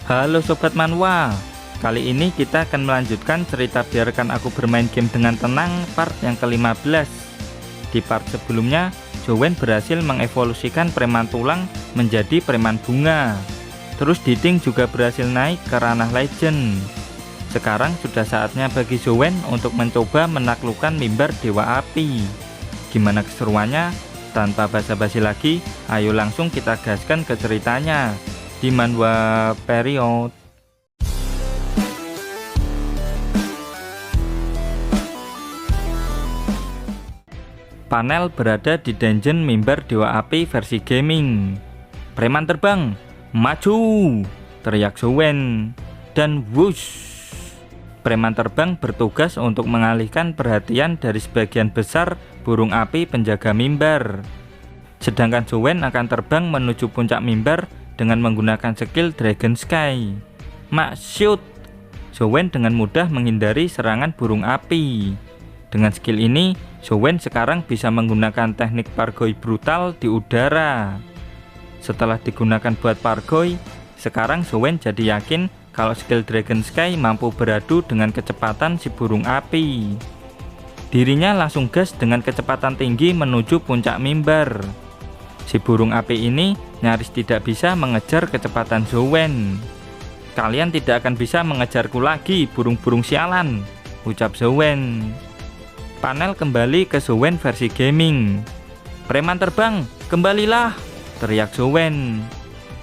Halo Sobat Manhwa, kali ini kita akan melanjutkan cerita Biarkan Aku Bermain Game Dengan Tenang part yang ke-15. Di part sebelumnya, Jowen berhasil mengevolusikan preman tulang menjadi preman bunga. Terus Diding juga berhasil naik ke ranah legend. Sekarang sudah saatnya bagi Jowen untuk mencoba menaklukkan mimbar Dewa Api. Gimana keseruannya? Tanpa basa-basi lagi, ayo langsung kita gaskan ke ceritanya di Manhwa Period. Panel berada di dungeon mimbar Dewa Api versi gaming. Preman terbang, maju! Teriak Jowen. Dan wush! Preman terbang bertugas untuk mengalihkan perhatian dari sebagian besar burung api penjaga mimbar. Sedangkan Jowen akan terbang menuju puncak mimbar dengan menggunakan skill Dragon Sky. Maksud, Jowen dengan mudah menghindari serangan burung api. Dengan skill ini, Jowen sekarang bisa menggunakan teknik Pargoy brutal di udara. Setelah digunakan buat Pargoy, sekarang Jowen jadi yakin kalau skill Dragon Sky mampu beradu dengan kecepatan si burung api. Dirinya langsung gas dengan kecepatan tinggi menuju puncak mimbar. Si burung api ini nyaris tidak bisa mengejar kecepatan Jowen. Kalian tidak akan bisa mengejarku lagi, burung-burung sialan, ucap Jowen. Panel kembali ke Jowen versi gaming. Preman terbang, kembalilah, teriak Jowen.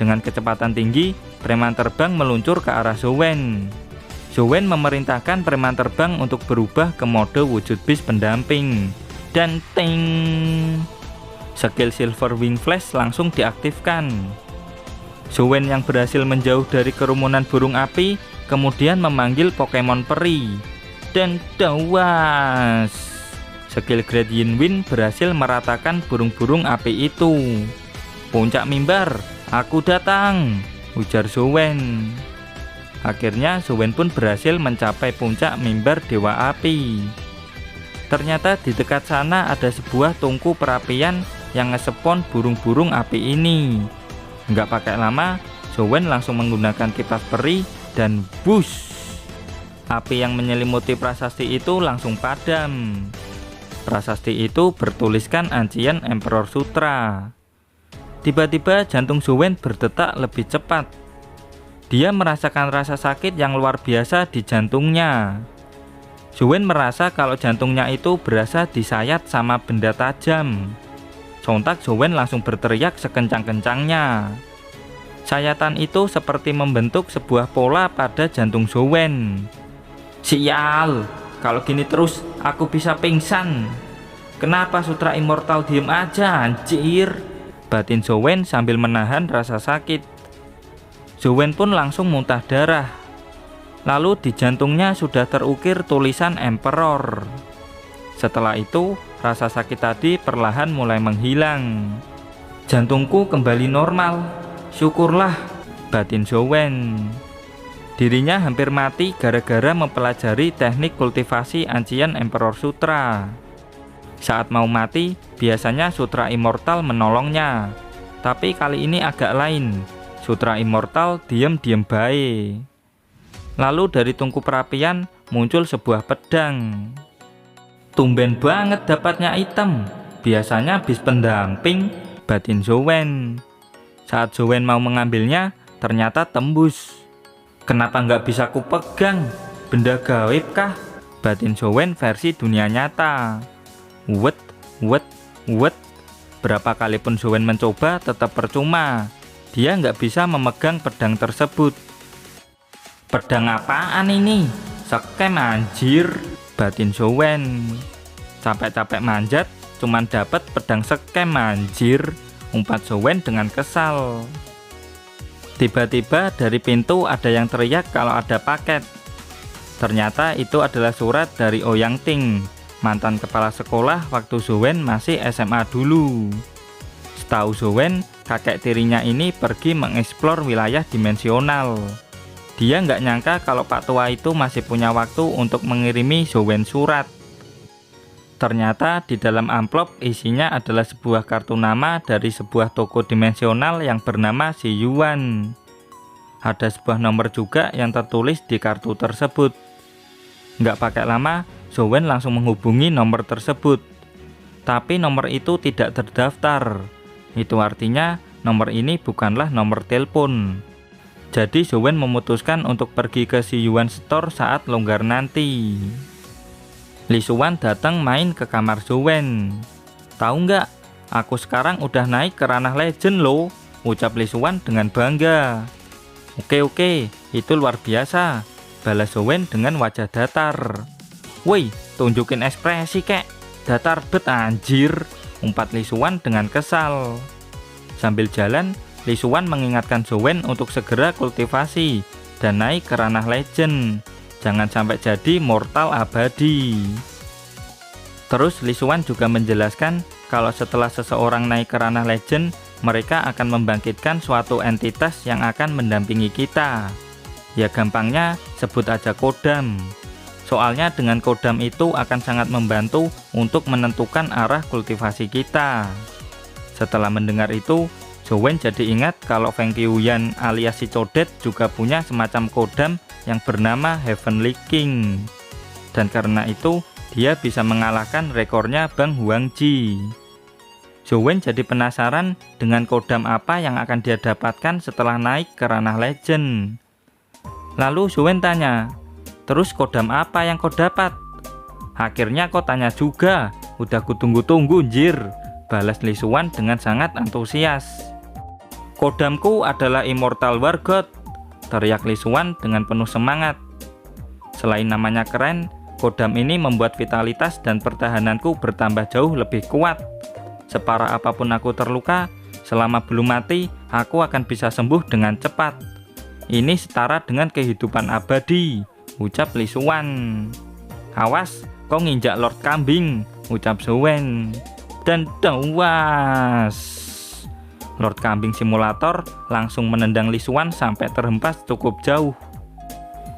Dengan kecepatan tinggi, preman terbang meluncur ke arah Jowen. Jowen memerintahkan preman terbang untuk berubah ke mode wujud beast pendamping. Dan ting! Skill Silver Wing Flash langsung diaktifkan. Jowen yang berhasil menjauh dari kerumunan burung api kemudian memanggil Pokemon peri. Dan dawas! Skill Gradient Wind berhasil meratakan burung-burung api itu. Puncak mimbar, aku datang, ujar Jowen. Akhirnya Jowen pun berhasil mencapai puncak mimbar Dewa Api. Ternyata di dekat sana ada sebuah tungku perapian yang nge-spawn burung-burung api ini. Nggak pakai lama, Jowen langsung menggunakan kipas peri dan bush! Api yang menyelimuti prasasti itu langsung padam. Prasasti itu bertuliskan Ancient Emperor Sutra. Tiba-tiba jantung Jowen berdetak lebih cepat. Dia merasakan rasa sakit yang luar biasa di jantungnya. Jowen merasa kalau jantungnya itu berasa disayat sama benda tajam. Sontak Jowen langsung berteriak sekencang-kencangnya. Sayatan itu seperti membentuk sebuah pola pada jantung Jowen. Sial, kalau gini terus aku bisa pingsan. Kenapa Sutra Immortal diem aja, anjir? Batin Jowen sambil menahan rasa sakit. Jowen pun langsung muntah darah. Lalu di jantungnya sudah terukir tulisan Emperor. Setelah itu, rasa sakit tadi perlahan mulai menghilang. Jantungku kembali normal. Syukurlah, batin Jowen. Dirinya hampir mati gara-gara mempelajari teknik kultivasi Ancient Emperor Sutra. Saat mau mati, biasanya Sutra Immortal menolongnya. Tapi kali ini agak lain. Sutra Immortal diem-diem baik. Lalu dari tungku perapian muncul sebuah pedang. Tumben banget dapatnya item. Biasanya bis pendamping, batin Jowen. Saat Jowen mau mengambilnya, ternyata tembus. Kenapa nggak bisa ku pegang? Benda gaib kah? Batin Jowen versi dunia nyata. Wet. Berapa kali pun Jowen mencoba tetap percuma. Dia nggak bisa memegang pedang tersebut. Pedang apaan ini? Scam anjir, batin Jowen. Capek-capek manjat, cuman dapat pedang scam anjir, umpat Jowen dengan kesal. Tiba-tiba dari pintu ada yang teriak kalau ada paket. Ternyata itu adalah surat dari Ouyang Ting, mantan kepala sekolah waktu Jowen masih SMA dulu. Setahu Jowen, kakek tirinya ini pergi mengeksplor wilayah dimensional. Dia nggak nyangka kalau Pak Tua itu masih punya waktu untuk mengirimi Jowen surat. Ternyata di dalam amplop isinya adalah sebuah kartu nama dari sebuah toko dimensional yang bernama Si Yuan. Ada sebuah nomor juga yang tertulis di kartu tersebut. Nggak pakai lama, Zowen langsung menghubungi nomor tersebut. Tapi nomor itu tidak terdaftar. Itu artinya nomor ini bukanlah nomor telepon. Jadi Zowen memutuskan untuk pergi ke si Yuan Store saat longgar nanti. Lee Suwan datang main ke kamar Zowen. Tahu nggak? Aku sekarang udah naik ke ranah legend loh, ucap Lee Suwan dengan bangga. Oke, itu luar biasa, balas Zowen dengan wajah datar. Woi, tunjukin ekspresi kek, datar bet anjir, umpat Lee Suwan dengan kesal. Sambil jalan, Lee Suwan mengingatkan Zowen untuk segera kultivasi dan naik ke ranah legend. Jangan sampai jadi mortal abadi. Terus Lee Suwan juga menjelaskan kalau setelah seseorang naik ke ranah legend, mereka akan membangkitkan suatu entitas yang akan mendampingi kita. Ya gampangnya sebut aja kodam. Soalnya dengan kodam itu akan sangat membantu untuk menentukan arah kultivasi kita. Setelah mendengar itu, Zowen jadi ingat kalau Feng Qiuyan alias si Codet juga punya semacam kodam yang bernama Heavenly King. Dan karena itu, dia bisa mengalahkan rekornya Bang Huangji. Zowen jadi penasaran dengan kodam apa yang akan dia dapatkan setelah naik ke ranah legend. Lalu Zowen tanya, terus kodam apa yang kau dapat? Akhirnya kau tanya juga, udah kutunggu-tunggu jir, balas Lee Suwan dengan sangat antusias. Kodamku adalah Immortal War God, teriak Lee Suwan dengan penuh semangat. Selain namanya keren, kodam ini membuat vitalitas dan pertahananku bertambah jauh lebih kuat. Separah apapun aku terluka, selama belum mati, aku akan bisa sembuh dengan cepat. Ini setara dengan kehidupan abadi, ucap Lee Suwan. Awas, kau nginjak Lord Kambing, ucap Zowen. Dan dawas. Lord Kambing Simulator langsung menendang Lee Suwan sampai terhempas cukup jauh.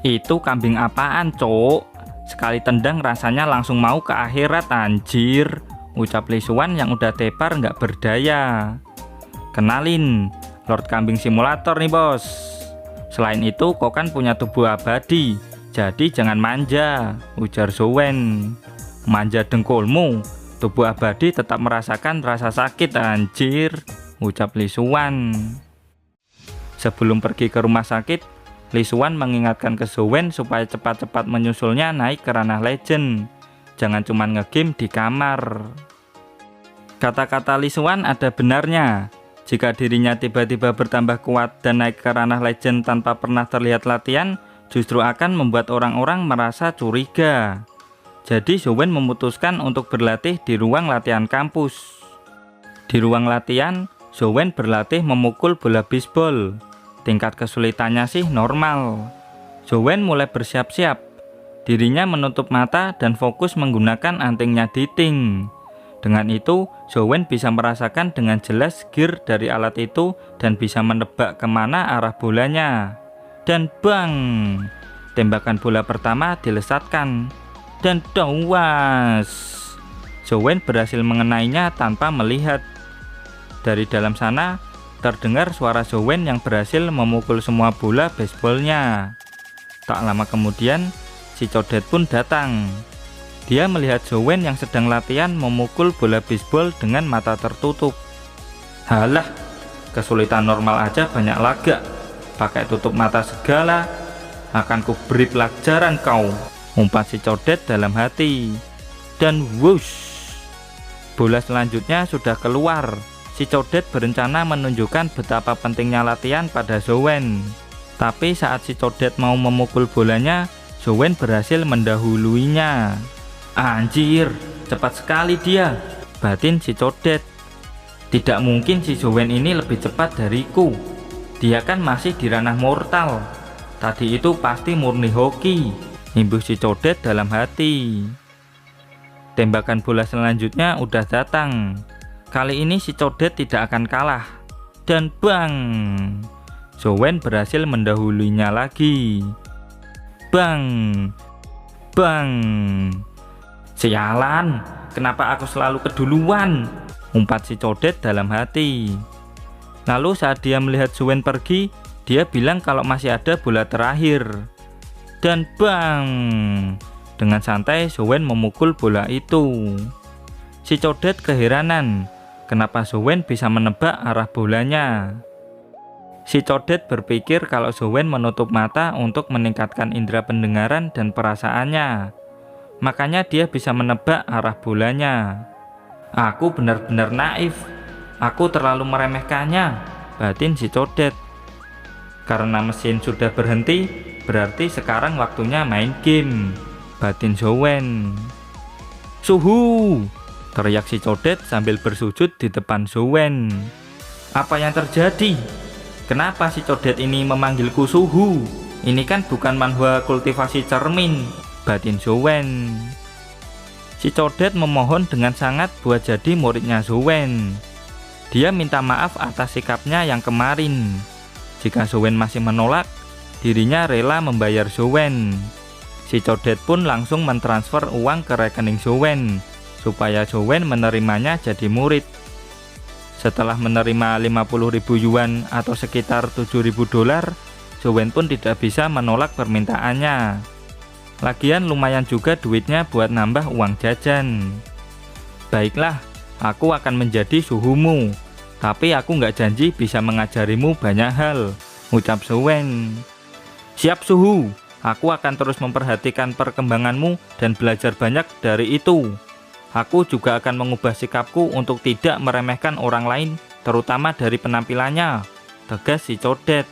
Itu kambing apaan, cok? Sekali tendang rasanya langsung mau ke akhirat anjir, ucap Lee Suwan yang udah tepar nggak berdaya. Kenalin, Lord Kambing Simulator nih bos. Selain itu, kau kan punya tubuh abadi, jadi jangan manja, ujar Zowen. Manja dengkulmu, tubuh abadi tetap merasakan rasa sakit anjir, ucap Lee Suwan. Sebelum pergi ke rumah sakit, Lee Suwan mengingatkan ke Zowen supaya cepat-cepat menyusulnya naik ke ranah legend. Jangan cuma ngegame di kamar. Kata-kata Lee Suwan ada benarnya. Jika dirinya tiba-tiba bertambah kuat dan naik ke ranah legend tanpa pernah terlihat latihan, justru akan membuat orang-orang merasa curiga. Jadi Zowen memutuskan untuk berlatih di ruang latihan kampus. Di ruang latihan, Zowen berlatih memukul bola bisbol. Tingkat kesulitannya sih normal. Zowen mulai bersiap-siap. Dirinya menutup mata dan fokus menggunakan antingnya Diting. Dengan itu, Zowen bisa merasakan dengan jelas gear dari alat itu dan bisa menebak kemana arah bolanya. Dan bang! Tembakan bola pertama dilesatkan. Dan dawas! Zowen berhasil mengenainya tanpa melihat. Dari dalam sana, terdengar suara Zowen yang berhasil memukul semua bola baseballnya. Tak lama kemudian, si Codet pun datang. Dia melihat Zowen yang sedang latihan memukul bola bisbol dengan mata tertutup. Halah, kesulitan normal aja banyak laga. Pakai tutup mata segala, akan ku beri pelajaran kau, umpat si Codet dalam hati. Dan wush, bola selanjutnya sudah keluar. Si Codet berencana menunjukkan betapa pentingnya latihan pada Zowen. Tapi saat si Codet mau memukul bolanya, Zowen berhasil mendahuluinya. Anjir, cepat sekali dia, batin si Codet. Tidak mungkin si Zowen ini lebih cepat dariku. Dia kan masih di ranah mortal. Tadi itu pasti murni hoki, imbuh si Codet dalam hati. Tembakan bola selanjutnya udah datang. Kali ini si Codet tidak akan kalah. Dan bang! Zowen berhasil mendahuluinya lagi. Bang! Bang! Sialan, kenapa aku selalu keduluan? Umpat si Codet dalam hati. Lalu saat dia melihat Zowen pergi, Dia bilang kalau masih ada bola terakhir. Dan bang! Dengan santai Zowen memukul bola itu. Si Codet keheranan, kenapa Zowen bisa menebak arah bolanya. Si Codet berpikir kalau Zowen menutup mata untuk meningkatkan indera pendengaran dan perasaannya. Makanya dia bisa menebak arah bolanya. Aku benar-benar naif. Aku terlalu meremehkannya, batin si Codet. Karena mesin sudah berhenti, berarti sekarang waktunya main game, batin Zowen. Suhu! Teriak si Codet sambil bersujud di depan Zowen. Apa yang terjadi? Kenapa si Codet ini memanggilku suhu? Ini kan bukan manhwa kultivasi cermin, batin Zowen. Si Codet memohon dengan sangat buat jadi muridnya Zowen. Dia minta maaf atas sikapnya yang kemarin. Jika Zowen masih menolak, dirinya rela membayar Zowen. Si Codet pun langsung mentransfer uang ke rekening Zowen, supaya Zowen menerimanya jadi murid. Setelah menerima 50.000 yuan atau sekitar 7.000 dolar, Zowen pun tidak bisa menolak permintaannya. Lagian lumayan juga duitnya buat nambah uang jajan. Baiklah, aku akan menjadi suhumu. Tapi aku nggak janji bisa mengajarimu banyak hal, ucap Zowen. Siap suhu, aku akan terus memperhatikan perkembanganmu dan belajar banyak dari itu. Aku juga akan mengubah sikapku untuk tidak meremehkan orang lain, terutama dari penampilannya, tegas si Codet.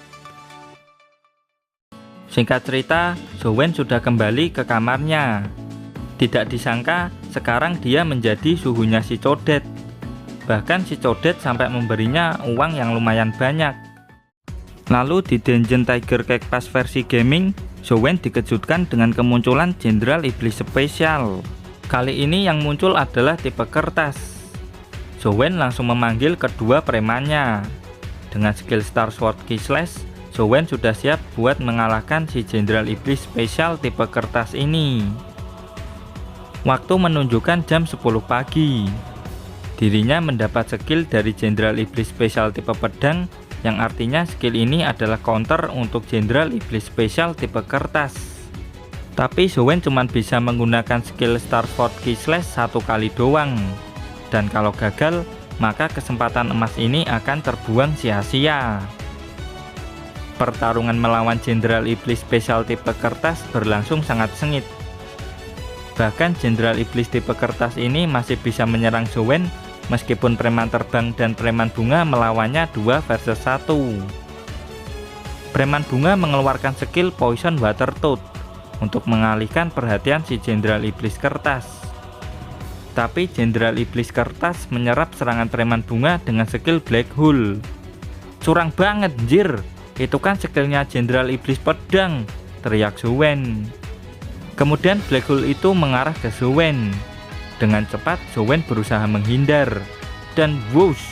Singkat cerita, Zowen sudah kembali ke kamarnya. Tidak disangka, sekarang dia menjadi suhunya si Codet. Bahkan si Codet sampai memberinya uang yang lumayan banyak. Lalu di Dungeon Tiger Cake Pass versi gaming, Zowen dikejutkan dengan kemunculan Jenderal Iblis Spesial. Kali ini yang muncul adalah tipe kertas. Zowen langsung memanggil kedua premannya. Dengan skill Star Sword Key Slash, Zowen sudah siap buat mengalahkan si Jenderal Iblis Spesial tipe kertas ini. Waktu menunjukkan jam 10 pagi. Dirinya mendapat skill dari Jenderal Iblis Spesial tipe pedang, yang artinya skill ini adalah counter untuk Jenderal Iblis Spesial tipe kertas. Tapi Zowen cuma bisa menggunakan skill Star Sword Key Slash 1 kali doang. Dan kalau gagal, maka kesempatan emas ini akan terbuang sia-sia. Pertarungan melawan Jenderal Iblis Spesial tipe kertas berlangsung sangat sengit. Bahkan Jenderal Iblis tipe kertas ini masih bisa menyerang Zowen meskipun preman terbang dan preman bunga melawannya 2 versus 1. Preman bunga mengeluarkan skill Poison Water Toad untuk mengalihkan perhatian si Jenderal Iblis kertas. Tapi Jenderal Iblis kertas menyerap serangan preman bunga dengan skill Black Hole. Curang banget anjir, itu kan skillnya Jenderal Iblis pedang, teriak Zowen. Kemudian Black Hole itu mengarah ke Zowen. Dengan cepat Zowen berusaha menghindar, dan whoosh,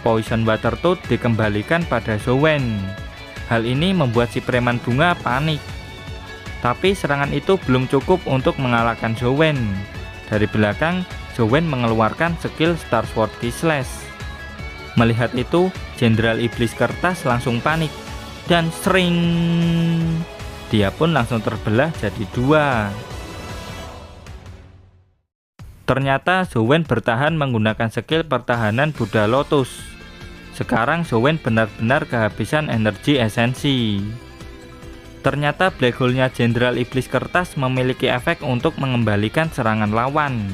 Poison Water Toad dikembalikan pada Zowen. Hal ini membuat si preman bunga panik. Tapi serangan itu belum cukup untuk mengalahkan Zowen. Dari belakang, Zowen mengeluarkan skill Star Sword Key Slash. Melihat itu, Jenderal Iblis kertas langsung panik, dan sering, dia pun langsung terbelah jadi 2. Ternyata Zowen bertahan menggunakan skill pertahanan Buddha Lotus. Sekarang Zowen benar-benar kehabisan energi esensi. Ternyata Black Hole-nya Jenderal Iblis kertas memiliki efek untuk mengembalikan serangan lawan.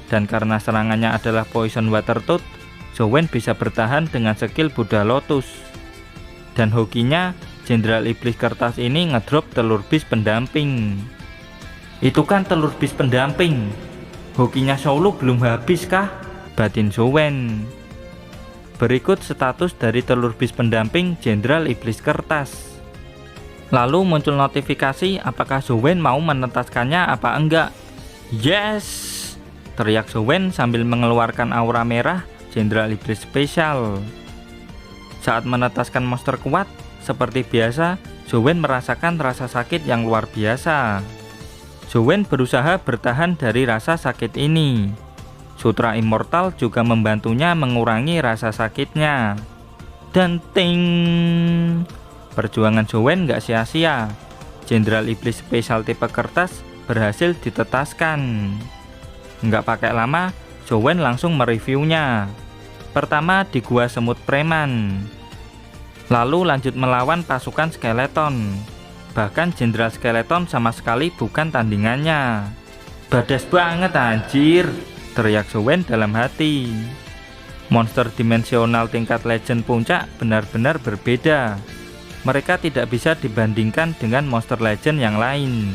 Dan karena serangannya adalah Poison Water Toad, Zowen bisa bertahan dengan skill Buddha Lotus. Dan hokinya, Jenderal Iblis kertas ini ngedrop telur bis pendamping. Itu kan telur bis pendamping. Hokinya Solo belum habis kah? Batin Zowen. Berikut status dari telur bis pendamping Jenderal Iblis kertas. Lalu muncul notifikasi apakah Zowen mau menetaskannya apa enggak. Yes! Teriak Zowen sambil mengeluarkan aura merah Jenderal Iblis Spesial. Saat menetaskan monster kuat, seperti biasa, Zowen merasakan rasa sakit yang luar biasa. Zowen berusaha bertahan dari rasa sakit ini. Sutra Immortal juga membantunya mengurangi rasa sakitnya. Dan ting, perjuangan Zowen nggak sia-sia. Jenderal Iblis spesial tipe kertas berhasil ditetaskan. Nggak pakai lama, Zowen langsung mereviewnya. Pertama di Gua Semut Preman, lalu lanjut melawan pasukan skeleton. Bahkan Jenderal Skeleton sama sekali bukan tandingannya. Badas banget anjir, teriak Zowen dalam hati. Monster dimensional tingkat legend puncak benar-benar berbeda. Mereka tidak bisa dibandingkan dengan monster legend yang lain.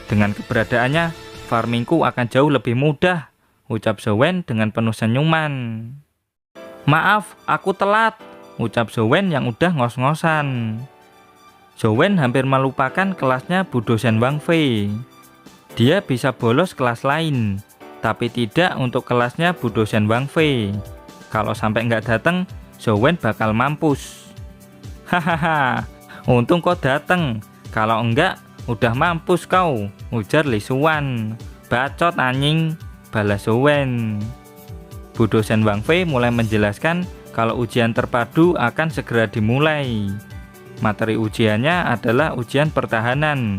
Dengan keberadaannya, farmingku akan jauh lebih mudah, ucap Zowen dengan penuh senyuman. Maaf, aku telat, ucap Zowen yang udah ngos-ngosan. Zowen hampir melupakan kelasnya Bu dosen Wang Fei. Dia bisa bolos kelas lain, tapi tidak untuk kelasnya Bu dosen Wang Fei. Kalau sampai nggak datang, Zowen bakal mampus. Hahaha, untung kau datang. Kalau enggak, udah mampus kau, ujar Li Xuan. Bacot anjing, balas Zowen. Bu dosen Wang Fei mulai menjelaskan kalau ujian terpadu akan segera dimulai. Materi ujiannya adalah ujian pertahanan,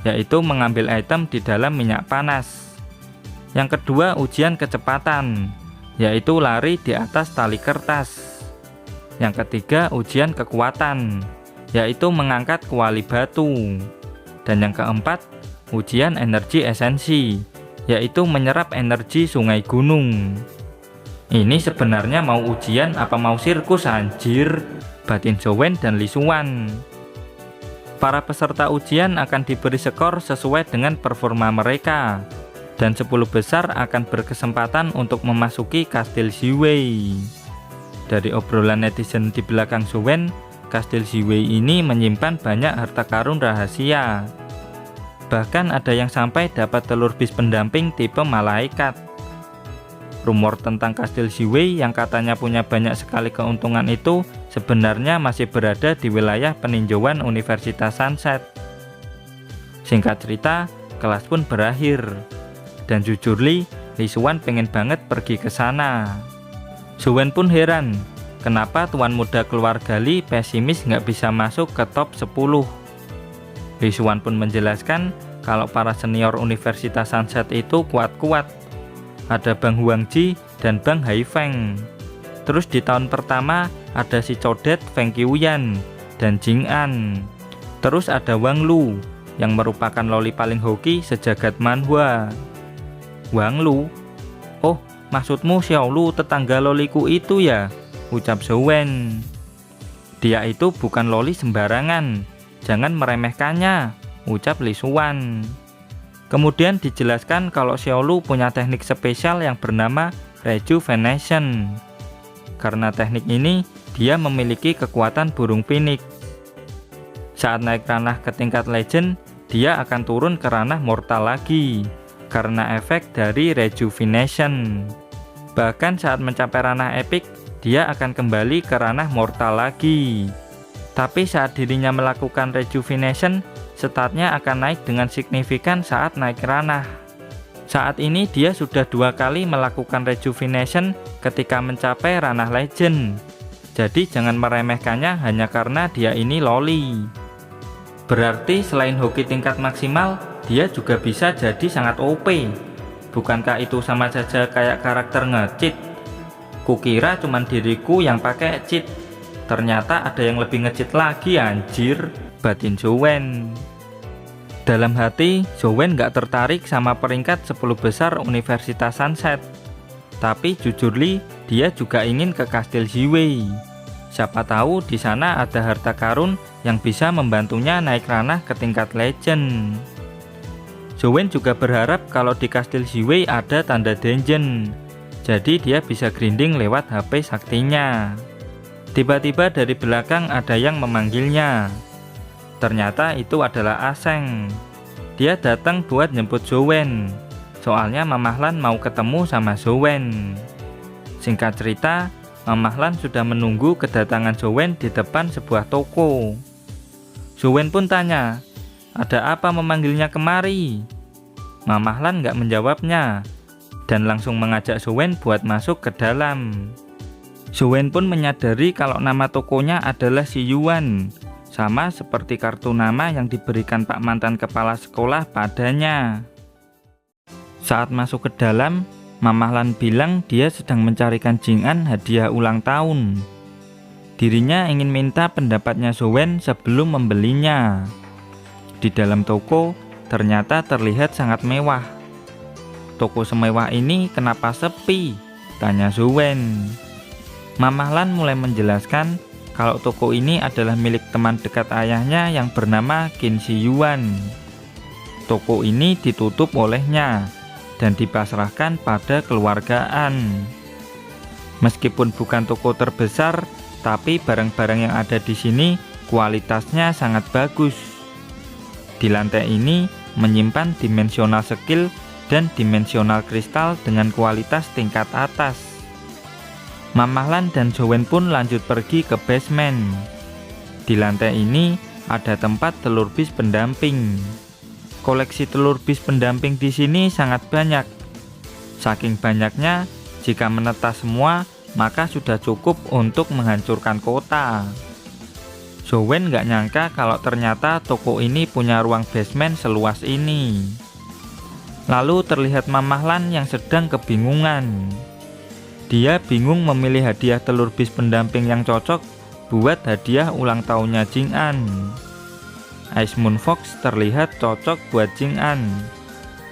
yaitu mengambil item di dalam minyak panas. Yang kedua ujian kecepatan, yaitu lari di atas tali kertas. Yang ketiga ujian kekuatan, yaitu mengangkat kuali batu. Dan yang keempat ujian energi esensi, yaitu menyerap energi sungai gunung. Ini sebenarnya mau ujian apa mau sirkus anjir, batin Zowen dan Li Xuan. Para peserta ujian akan diberi skor sesuai dengan performa mereka, dan 10 besar akan berkesempatan untuk memasuki Kastil Ziwei. Dari obrolan netizen di belakang Zowen, Kastil Ziwei ini menyimpan banyak harta karun rahasia. Bahkan ada yang sampai dapat telur bis pendamping tipe malaikat. Rumor tentang Kastil Ziwei yang katanya punya banyak sekali keuntungan itu sebenarnya masih berada di wilayah peninjauan Universitas Sunset. Singkat cerita, kelas pun berakhir. Dan jujur Li Xuan pengen banget pergi ke sana. Zowen pun heran, kenapa tuan muda keluarga Li pesimis nggak bisa masuk ke top 10. Li Xuan pun menjelaskan kalau para senior Universitas Sunset itu kuat-kuat. Ada Bang Huangji dan Bang Haifeng. Terus di tahun pertama ada si Codet Feng Qiuyan dan Jing An. Terus ada Wang Lu yang merupakan loli paling hoki sejagat manhwa. Wang Lu? Oh, maksudmu Xiao Lu tetangga loliku itu ya? Ucap Zowen. Dia itu bukan loli sembarangan, jangan meremehkannya, ucap Li Xuan. Kemudian dijelaskan kalau Xiao Lu punya teknik spesial yang bernama Rejuvenation. Karena teknik ini, dia memiliki kekuatan burung pinik. Saat naik ranah ke tingkat legend, dia akan turun ke ranah mortal lagi, karena efek dari Rejuvenation. Bahkan saat mencapai ranah epic, dia akan kembali ke ranah mortal lagi. Tapi saat dirinya melakukan Rejuvenation, statnya akan naik dengan signifikan saat naik ranah. Saat ini dia sudah 2 kali melakukan Rejuvenation ketika mencapai ranah legend. Jadi jangan meremehkannya hanya karena dia ini loli. Berarti selain hoki tingkat maksimal, dia juga bisa jadi sangat OP. Bukankah itu sama saja kayak karakter nge-cheat? Kukira cuman diriku yang pakai cheat. Ternyata ada yang lebih nge-cheat lagi anjir, batin Zowen. Dalam hati, Zowen gak tertarik sama peringkat 10 besar Universitas Sunset. Tapi jujur Li, dia juga ingin ke Kastil Ziwei. Siapa tahu di sana ada harta karun yang bisa membantunya naik ranah ke tingkat legend. Zowen juga berharap kalau di Kastil Ziwei ada tanda dungeon. Jadi dia bisa grinding lewat HP saktinya. Tiba-tiba dari belakang ada yang memanggilnya. Ternyata itu adalah Aseng. Dia datang buat jemput Zowen. Soalnya Mamahlan mau ketemu sama Zowen. Singkat cerita, Mamahlan sudah menunggu kedatangan Zowen di depan sebuah toko. Zowen pun tanya, ada apa memanggilnya kemari? Mamahlan nggak menjawabnya dan langsung mengajak Zowen buat masuk ke dalam. Zowen pun menyadari kalau nama tokonya adalah si Yuan, sama seperti kartu nama yang diberikan Pak mantan kepala sekolah padanya. Saat masuk ke dalam, Mamah Lan bilang dia sedang mencarikan Jing An hadiah ulang tahun. Dirinya ingin minta pendapatnya Zowen sebelum membelinya. Di dalam toko ternyata terlihat sangat mewah. "Toko semewah ini kenapa sepi?" tanya Zowen. Mamah Lan mulai menjelaskan kalau toko ini adalah milik teman dekat ayahnya yang bernama Qin Shi Yuan. Toko ini ditutup olehnya dan dipasrahkan pada keluargaan. Meskipun bukan toko terbesar, tapi barang-barang yang ada di sini kualitasnya sangat bagus. Di lantai ini menyimpan dimensional skill dan dimensional kristal dengan kualitas tingkat atas. Mamah Lan dan Zowen pun lanjut pergi ke basement. Di lantai ini ada tempat telur bis pendamping. Koleksi telur bis pendamping di sini sangat banyak. Saking banyaknya, jika menetas semua, maka sudah cukup untuk menghancurkan kota. Zowen gak nyangka kalau ternyata toko ini punya ruang basement seluas ini. Lalu terlihat Mamah Lan yang sedang kebingungan. Dia bingung memilih hadiah telur bis pendamping yang cocok buat hadiah ulang tahunnya Jing An. Ice Moon Fox terlihat cocok buat Jing An,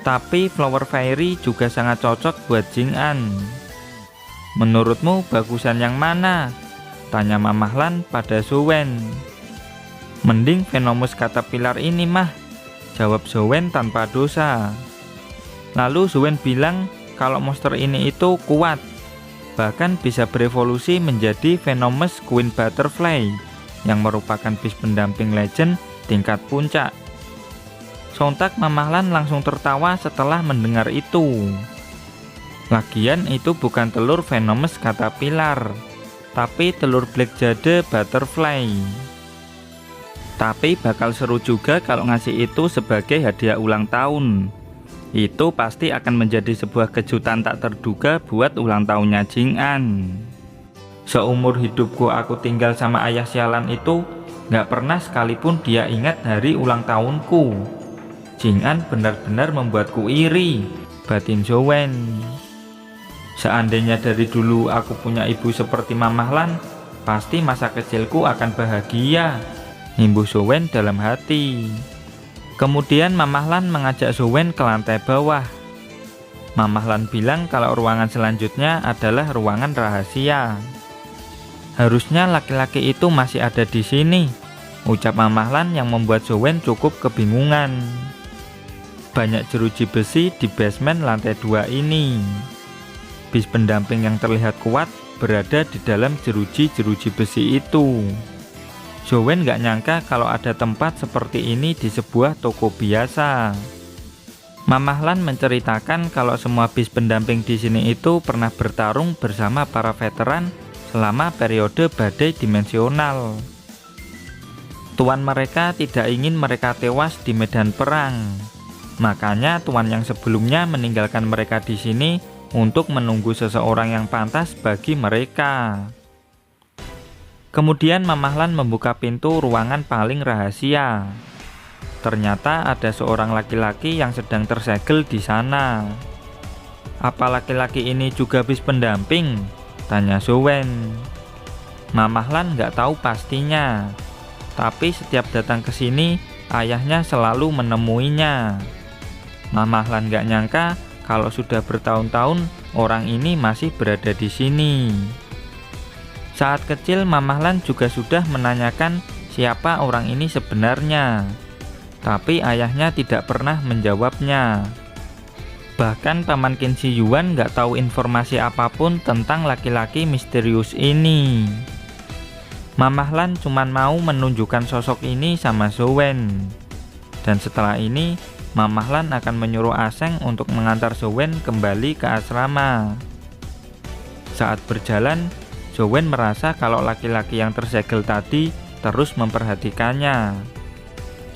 tapi Flower Fairy juga sangat cocok buat Jing An. "Menurutmu bagusan yang mana?" tanya Mamah Lan pada Zowen. "Mending Venomous Caterpillar ini mah," jawab Zowen tanpa dosa. Lalu Zowen bilang kalau monster ini itu kuat, bahkan bisa berevolusi menjadi Venomous Queen Butterfly yang merupakan bis pendamping legend tingkat puncak. Sontak Mamah Lan langsung tertawa setelah mendengar itu. Lagian itu bukan telur Venomous Caterpillar, tapi telur Black Jade Butterfly. Tapi bakal seru juga kalau ngasih itu sebagai hadiah ulang tahun. Itu pasti akan menjadi sebuah kejutan tak terduga buat ulang tahunnya Jing An. Seumur hidupku aku tinggal sama ayah sialan itu, gak pernah sekalipun dia ingat hari ulang tahunku. Jing An benar-benar membuatku iri, batin Zowen. Seandainya dari dulu aku punya ibu seperti Mamah Lan, pasti masa kecilku akan bahagia, nimbuh Zowen dalam hati. Kemudian Mamah Lan mengajak Zowen ke lantai bawah. Mamah Lan bilang kalau ruangan selanjutnya adalah ruangan rahasia. "Harusnya laki-laki itu masih ada di sini," ucap Mamah Lan yang membuat Zowen cukup kebingungan. Banyak jeruji besi di basement lantai 2 ini. Bis pendamping yang terlihat kuat berada di dalam jeruji-jeruji besi itu. Zowen gak nyangka kalau ada tempat seperti ini di sebuah toko biasa. Mamah Lan menceritakan kalau semua bis pendamping di sini itu pernah bertarung bersama para veteran selama periode badai dimensional. Tuan mereka tidak ingin mereka tewas di medan perang. Makanya tuan yang sebelumnya meninggalkan mereka di sini untuk menunggu seseorang yang pantas bagi mereka. Kemudian Mamah Lan membuka pintu ruangan paling rahasia. Ternyata ada seorang laki-laki yang sedang tersegel di sana. "Apa laki-laki ini juga bis pendamping?" tanya Zowen. Mamah Lan nggak tahu pastinya, tapi setiap datang ke sini ayahnya selalu menemuinya. Mamah Lan nggak nyangka kalau sudah bertahun-tahun orang ini masih berada di sini. Saat kecil Mamah Lan juga sudah menanyakan siapa orang ini sebenarnya, tapi ayahnya tidak pernah menjawabnya. Bahkan Paman Qin Shi Yuan nggak tahu informasi apapun tentang laki-laki misterius ini. Mamah Lan cuma mau menunjukkan sosok ini sama Zowen. Dan setelah ini Mamah Lan akan menyuruh Aseng untuk mengantar Zowen kembali ke asrama. Saat berjalan, Zowen merasa kalau laki-laki yang tersegel tadi terus memperhatikannya,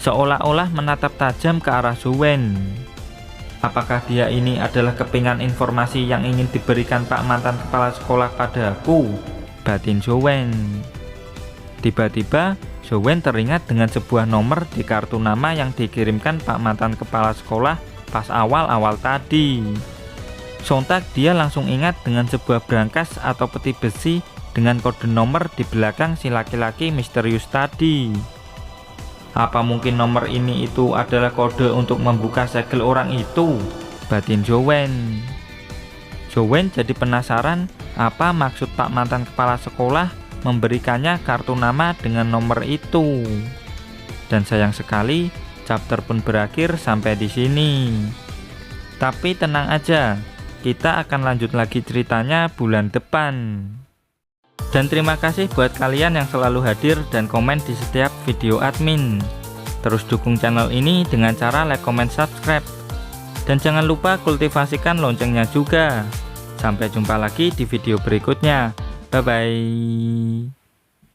seolah-olah menatap tajam ke arah Zowen. Apakah dia ini adalah kepingan informasi yang ingin diberikan Pak mantan kepala sekolah padaku? batin Jowen. Tiba-tiba Jowen teringat dengan sebuah nomor di kartu nama yang dikirimkan Pak mantan kepala sekolah pas awal-awal tadi. Sontak dia langsung ingat dengan sebuah brankas atau peti besi dengan kode nomor di belakang si laki-laki misterius tadi. Apa mungkin nomor ini itu adalah kode untuk membuka segel orang itu? Batin Jowen. Jowen jadi penasaran apa maksud Pak mantan kepala sekolah memberikannya kartu nama dengan nomor itu. Dan sayang sekali, chapter pun berakhir sampai di sini. Tapi tenang aja, kita akan lanjut lagi ceritanya bulan depan. Dan terima kasih buat kalian yang selalu hadir dan komen di setiap video admin. Terus dukung channel ini dengan cara like, comment, subscribe. Dan jangan lupa kultivasikan loncengnya juga. Sampai jumpa lagi di video berikutnya. Bye-bye.